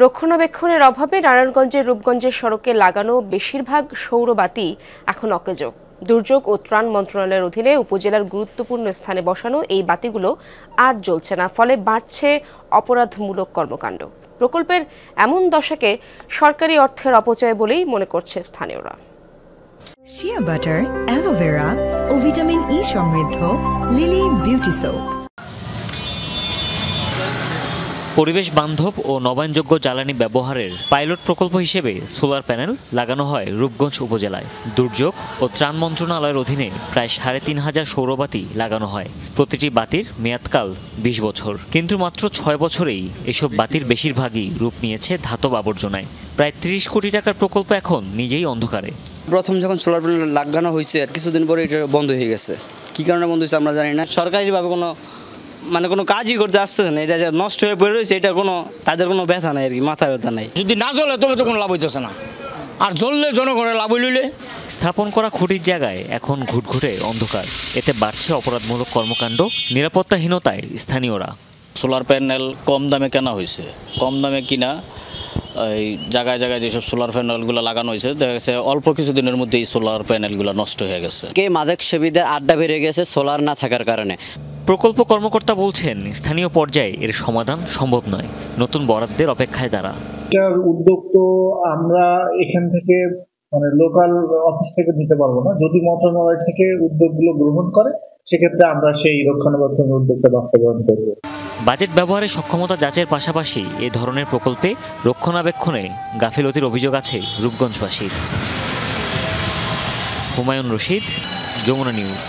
রক্ষণাবেক্ষণের অভাবে নারায়ণগঞ্জের রূপগঞ্জের সড়কে লাগানো বেশিরভাগ সৌরবাতি এখন অকেজো। দুর্যোগ ও ত্রাণ মন্ত্রণালয়ের অধীনে উপজেলার গুরুত্বপূর্ণ স্থানে বসানো এই বাতিগুলো আর জ্বলছে না, ফলে বাড়ছে অপরাধমূলক কর্মকাণ্ড। প্রকল্পের এমন দশাকে সরকারি অর্থের অপচয় বলেই মনে করছে স্থানীয়রা। শিয়া বাটার, অ্যালোভেরা ও ভিটামিন ই সমৃদ্ধ লিলি বিউটি সোপ। পরিবেশ বান্ধব ও নবায়নযোগ্য জ্বালানি ব্যবহারের পাইলট প্রকল্প হিসেবে সোলার প্যানেল লাগানো হয় রূপগঞ্জ উপজেলায়। দুর্যোগ ও ত্রাণ মন্ত্রণালয়ের অধীনে প্রায় ৩৫০০ সৌরবাতি লাগানো হয়। প্রতিটি বাতির মেয়াদকাল ২০ বছর, কিন্তু মাত্র ৬ বছরেই এসব বাতির বেশিরভাগই রূপ নিয়েছে ধাতব আবর্জনায়। প্রায় ৩০ কোটি টাকার প্রকল্প এখন নিজেই অন্ধকারে। প্রথম যখন সোলার প্যানেল লাগানো হয়েছে আর কিছুদিন পরে এটা বন্ধ হয়ে গেছে। কি কারণে বন্ধ হয়েছে আমরা জানি না। সরকারিভাবে কোনো কাজই করতে আসছে না। এটা যে নষ্ট হয়ে পড়ে রয়েছে, এটা তাদের কোনো ব্যথা নাই আর কি, মাথা ব্যথা নাই। যদি না জ্বলে তবে তো কোনো লাভ হইতেছে না, আর জ্বললে জনগণের লাভ হইলে। স্থাপন করা খুঁটির জায়গায় এখন ঘুটঘুটে অন্ধকার। এতে বাড়ছে অপরাধমূলক কর্মকাণ্ড, নিরাপত্তাহীনতায় স্থানীয়রা। সোলার প্যানেল কম দামে কেনা হয়েছে, কম দামে কিনা এই জায়গায় জায়গায় যেসব সোলার প্যানেলগুলো লাগানো হয়েছে, দেখা গেছে অল্প কিছুদিনের মধ্যে এই সোলার প্যানেলগুলো নষ্ট হয়ে গেছে। মাদক সেবীদের আড্ডা বেড়ে গেছে সোলার না থাকার কারণে। প্রকল্প কর্মকর্তা বলছেন, স্থানীয় পর্যায়ে এর সমাধান সম্ভব নয়, নতুন বরাদ্দের অপেক্ষায় তারা। এটার উদ্যোগ তো আমরা এখান থেকে লোকাল অফিস থেকে নিতে পারবো না। যদি মন্ত্রণালয় থেকে উদ্যোগগুলো গ্রহণ করে, সেক্ষেত্রে আমরা সেই রক্ষণাবেক্ষণের উদ্যোগটা বাস্তবায়ন করব। বাজেট ব্যবহারের সক্ষমতা যাচাইয়ের পাশাপাশি এ ধরনের প্রকল্পে রক্ষণাবেক্ষণে গাফিলতির অভিযোগ আছে রূপগঞ্জবাসীর। হুমায়ুন রশিদ, যমুনা নিউজ।